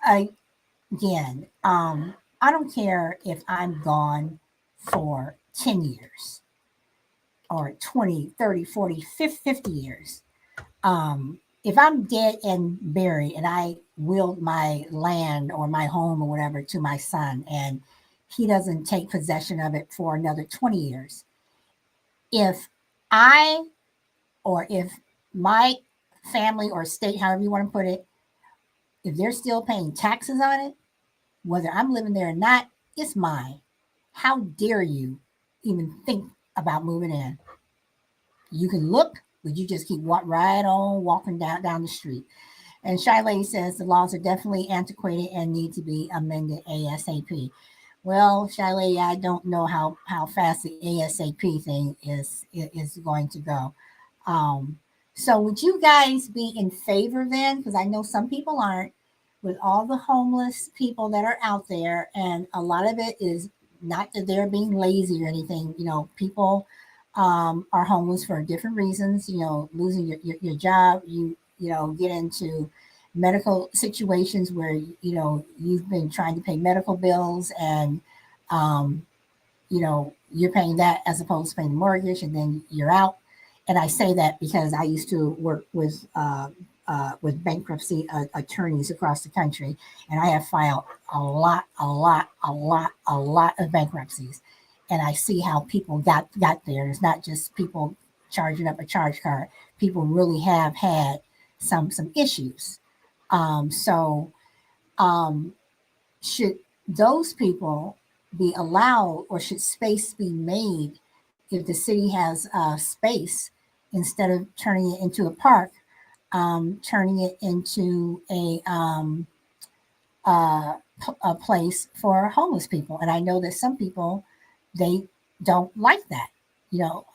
again, I don't care if I'm gone for 10 years or 20, 30, 40, 50 years. If I'm dead and buried and I willed my land or my home or whatever to my son and he doesn't take possession of it for another 20 years, if I or if my family or state, however you want to put it, if they're still paying taxes on it, whether I'm living there or not, it's mine. How dare you even think about moving in? You can look, but you just keep right on walking down the street. And Shy Lady says the laws are definitely antiquated and need to be amended ASAP. Well, Shy Lady, I don't know how fast the ASAP thing is going to go. So would you guys be in favor then? Because I know some people aren't, with all the homeless people that are out there, and a lot of it is not that they're being lazy or anything. People are homeless for different reasons. Losing your job, you get into medical situations where you've been trying to pay medical bills, and you're paying that as opposed to paying the mortgage, and then you're out. And I say that because I used to work with bankruptcy attorneys across the country, and I have filed a lot of bankruptcies, and I see how people got there. It's not just people charging up a charge card. People really have had some issues. So should those people be allowed, or should space be made if the city has space, instead of turning it into a park, turning it into a place for homeless people? And I know that some people, they don't like that.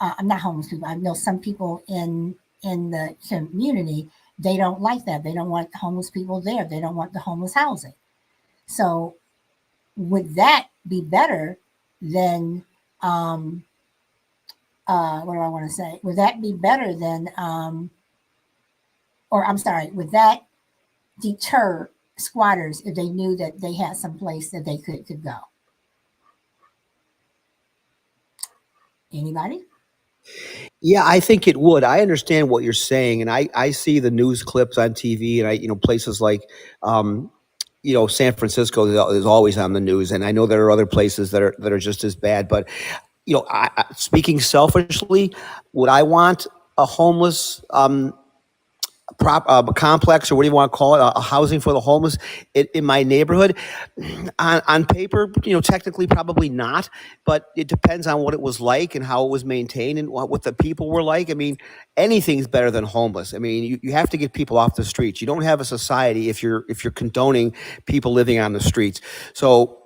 I'm not homeless people. I know some people in the community, they don't like that. They don't want the homeless people there. They don't want the homeless housing. So would that be better than what do I want to say? Would that be better than or I'm sorry, would that deter squatters if they knew that they had some place that they could go? Anybody? Yeah, I think it would. I understand what you're saying, and I see the news clips on TV, and places like, um, San Francisco is always on the news, and I know there are other places that are just as bad. But speaking selfishly, would I want a homeless complex, or what do you want to call it, a housing for the homeless in my neighborhood? On paper, technically probably not, but it depends on what it was like and how it was maintained and what the people were like. I mean, anything's better than homeless. I mean, you have to get people off the streets. You don't have a society if you're condoning people living on the streets. So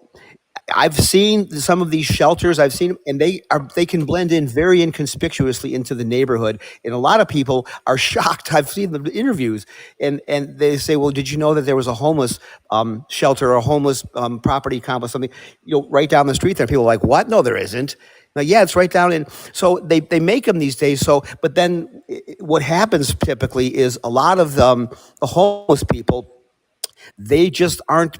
I've seen some of these shelters. I've seen them, and they can blend in very inconspicuously into the neighborhood. And a lot of people are shocked. I've seen the interviews, and they say, "Well, did you know that there was a homeless shelter or a homeless property complex, something right down the street there?" People are like, "What? No, there isn't." Like, yeah, it's right down in. So they make them these days. So, but then what happens typically is a lot of the homeless people, they just aren't,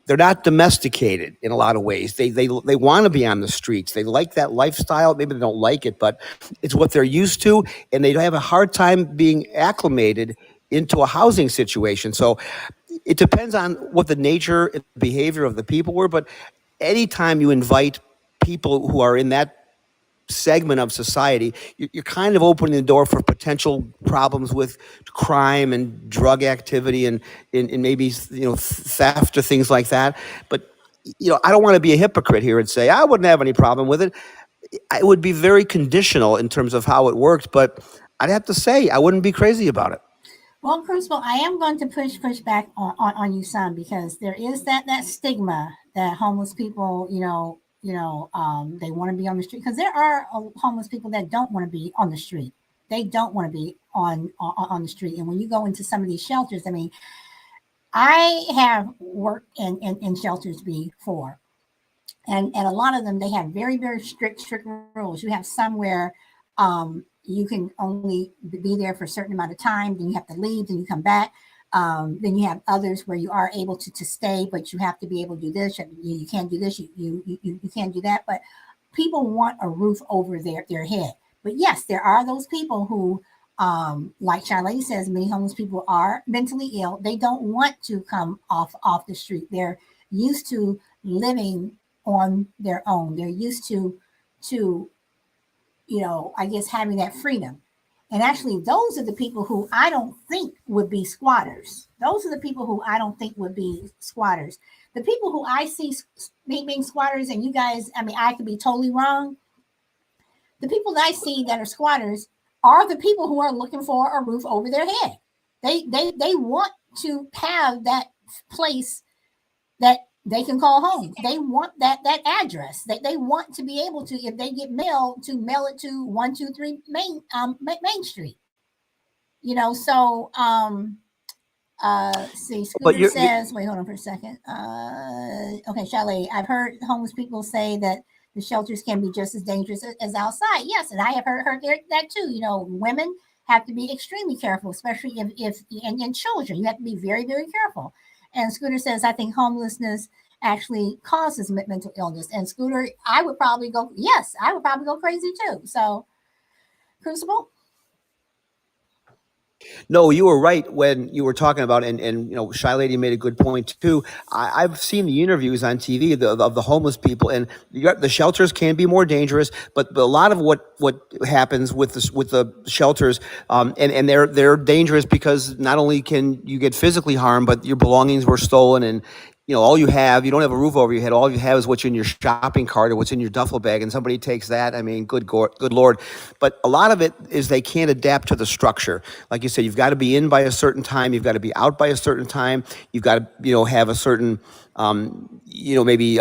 they're not domesticated in a lot of ways. They want to be on the streets. They like that lifestyle. Maybe they don't like it, but it's what they're used to, and they have a hard time being acclimated into a housing situation. So it depends on what the nature and behavior of the people were. But anytime you invite people who are in that segment of society, you're kind of opening the door for potential problems with crime and drug activity and maybe theft or things like that. But I don't want to be a hypocrite here and say I wouldn't have any problem with it. It would be very conditional in terms of how it worked, but I'd have to say I wouldn't be crazy about it. Well, Crucible, I am going to push back on you some, because there is that stigma that homeless people, they want to be on the street, because there are homeless people that don't want to be on the street. They don't want to be on the street. And when you go into some of these shelters, I mean, I have worked in shelters before, and a lot of them, they have very, very strict rules. You have some where you can only be there for a certain amount of time, then you have to leave, then you come back. Then you have others where you are able to stay, but you have to be able to do this. You can't do this. You can't do that. But people want a roof over their head. But yes, there are those people who, like Charlene says, many homeless people are mentally ill. They don't want to come off the street. They're used to living on their own. They're used to I guess having that freedom. And actually, those are the people who I don't think would be squatters. Those are the people who I don't think would be squatters. The people who I see being squatters, and you guys, I mean, I could be totally wrong. The people that I see that are squatters are the people who are looking for a roof over their head. They want to have that place that they can call home. They want that address. They want to be able to, if they get mail, to mail it to 123 Main Street. So see, Scooter says, wait, hold on for a second. Okay, Chalet, I've heard homeless people say that the shelters can be just as dangerous as outside. Yes, and I have heard that too. Women have to be extremely careful, especially if and children. You have to be very, very careful. And Scooter says, I think homelessness actually causes mental illness. And Scooter, I would probably go crazy too. So, Crucible? No, you were right when you were talking about, and Shy Lady made a good point too. I've seen the interviews on TV of the homeless people, and the shelters can be more dangerous. But a lot of what happens with the shelters, and they're dangerous because not only can you get physically harmed, but your belongings were stolen, and all you don't have a roof over your head. All you have is what's in your shopping cart or what's in your duffel bag, and somebody takes that. I mean, good Lord. But a lot of it is they can't adapt to the structure. Like you said, you've got to be in by a certain time. You've got to be out by a certain time. You've got to, have a certain, maybe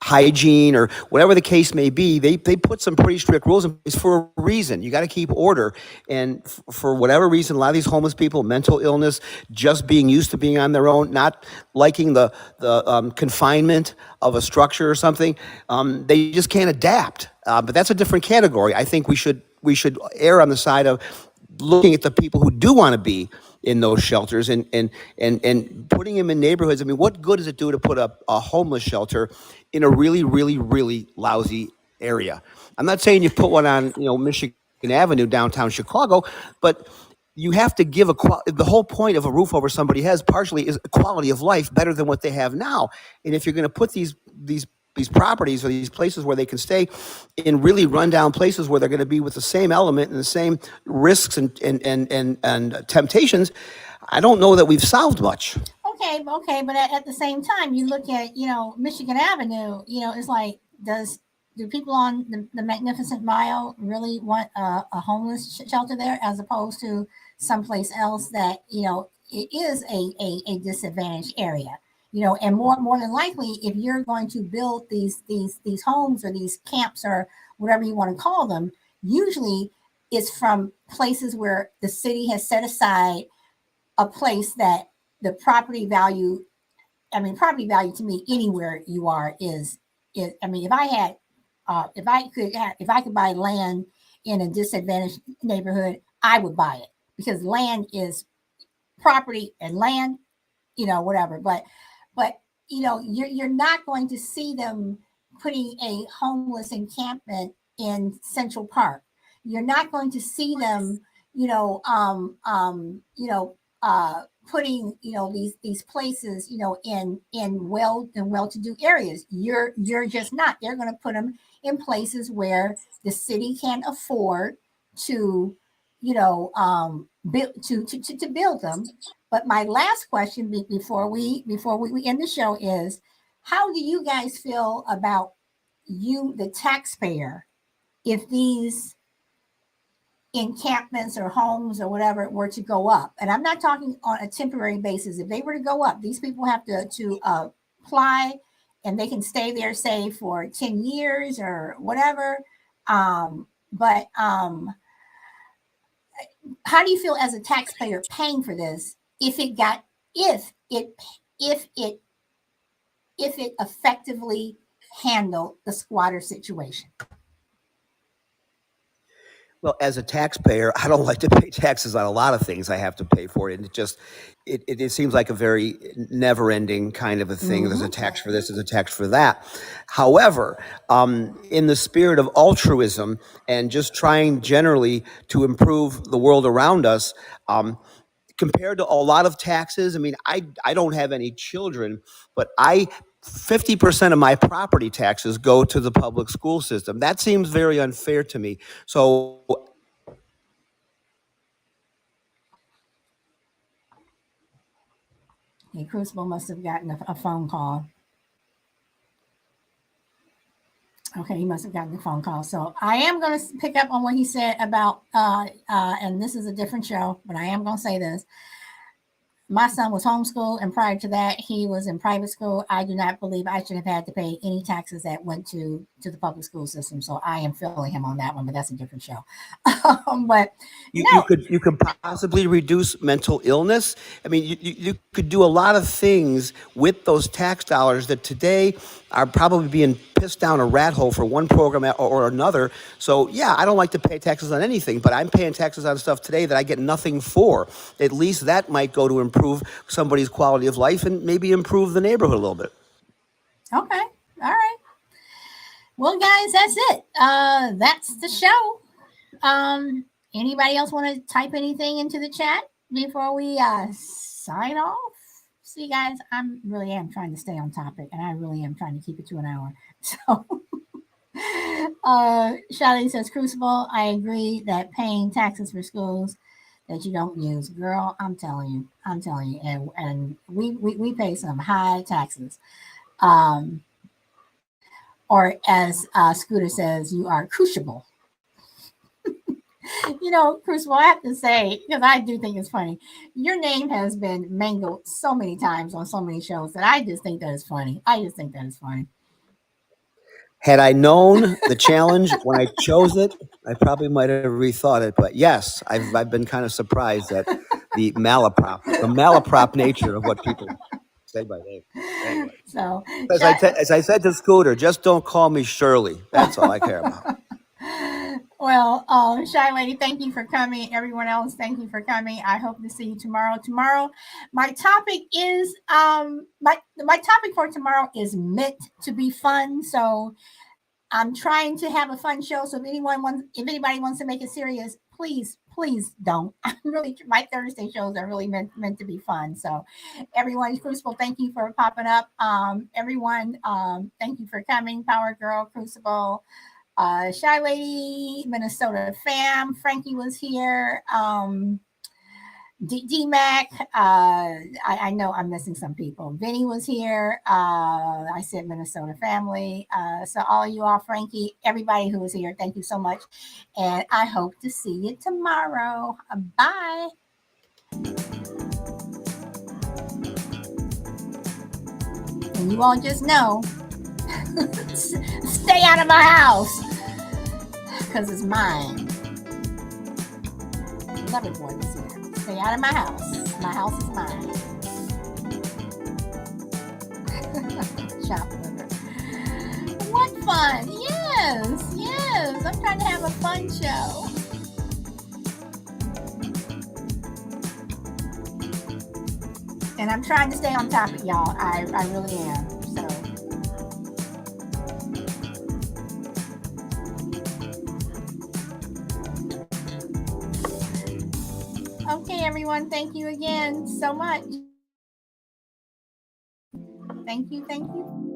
hygiene or whatever the case may be. They put some pretty strict rules in place for a reason. You got to keep order. And for whatever reason, a lot of these homeless people, mental illness, just being used to being on their own, not liking the confinement of a structure or something, they just can't adapt. But that's a different category. I think we should err on the side of looking at the people who do want to be in those shelters and putting them in neighborhoods. I mean, what good does it do to put a homeless shelter in a really, really, really lousy area. I'm not saying you put one on, Michigan Avenue, downtown Chicago, but you have to give the whole point of a roof over somebody heads partially is a quality of life better than what they have now. And if you're going to put these properties or these places where they can stay in really rundown places where they're going to be with the same element and the same risks and temptations, I don't know that we've solved much. Okay, but at the same time, you look at Michigan Avenue. It's like do people on the Magnificent Mile really want a homeless shelter there as opposed to someplace else that it is a disadvantaged area? And more than likely, if you're going to build these homes or these camps or whatever you want to call them, usually it's from places where the city has set aside a place that the property value, property value to me anywhere you are is if I had if I could buy land in a disadvantaged neighborhood, I would buy it because land is property and land, whatever. But you're not going to see them putting a homeless encampment in Central Park. You're not going to see them, putting these places in well to do areas. You're just not. They're going to put them in places where the city can afford to build to build them. But my last question before we end the show is, how do you guys feel about you, the taxpayer, if these encampments or homes or whatever were to go up? And I'm not talking on a temporary basis. If they were to go up, these people have to apply, and they can stay there, say, for 10 years or whatever. But how do you feel as a taxpayer paying for this if it if it effectively handled the squatter situation? Well, as a taxpayer, I don't like to pay taxes on a lot of things I have to pay for, and it seems like a very never-ending kind of a thing. There's a Mm-hmm. tax for this, there's a tax for that. However, in the spirit of altruism and just trying generally to improve the world around us, compared to a lot of taxes, I don't have any children, but 50% of my property taxes go to the public school system. That seems very unfair to me. So Hey, Crucible must have gotten a phone call. Okay, he must have gotten a phone call. So I am going to pick up on what he said about, and this is a different show, but I am going to say this. My son was homeschooled, and prior to that, he was in private school. I do not believe I should have had to pay any taxes that went to the public school system. So I am feeling him on that one, but that's a different show. But you no, could possibly reduce mental illness. You could do a lot of things with those tax dollars that today are probably being pissed down a rat hole for one program or another. So yeah, I don't like to pay taxes on anything, but I'm paying taxes on stuff today that I get nothing for. At least that might go to improve somebody's quality of life and maybe improve the neighborhood a little bit. okay, all right. Well, guys, that's it. That's the show. Anybody else want to type anything into the chat before we sign off? See, guys, I'm really am trying to stay on topic, and I really am trying to keep it to an hour. So, Shadi says, Crucible, I agree that paying taxes for schools that you don't use, girl, I'm telling you, and we pay some high taxes. Um, or as Scooter says, you are crucible. Crucible, I have to say, because I do think it's funny, your name has been mangled so many times on so many shows that I just think that is funny. I just think that is funny. Had I known the challenge when I chose it, I probably might have rethought it. But yes, I've been kind of surprised at the malaprop nature of what people say by name. Anyway, So, as I said to Scooter, just don't call me Shirley. That's all I care about. well, Shy Lady, thank you for coming. Everyone else, thank you for coming. I hope to see you tomorrow. Tomorrow, my topic is my topic for tomorrow is meant to be fun. So I'm trying to have a fun show. So if anybody wants to make it serious, please, please don't. I'm really, my Thursday shows are really meant to be fun. So, everyone, Crucible, thank you for popping up. Everyone, thank you for coming. Power Girl, Crucible, Shy Lady, Minnesota Fam. Frankie was here. D-Mac, I know I'm missing some people. Vinny was here. I said Minnesota family. So all of you all, Frankie, everybody who was here, thank you so much. And I hope to see you tomorrow. Bye. And you all just know, stay out of my house, because it's mine. Lover Boy was here. Stay out of my house. My house is mine. Chop liver. What fun! Yes, yes. I'm trying to have a fun show. And I'm trying to stay on topic, y'all. I really am. So. Okay, everyone. Thank you again so much. Thank you. Thank you.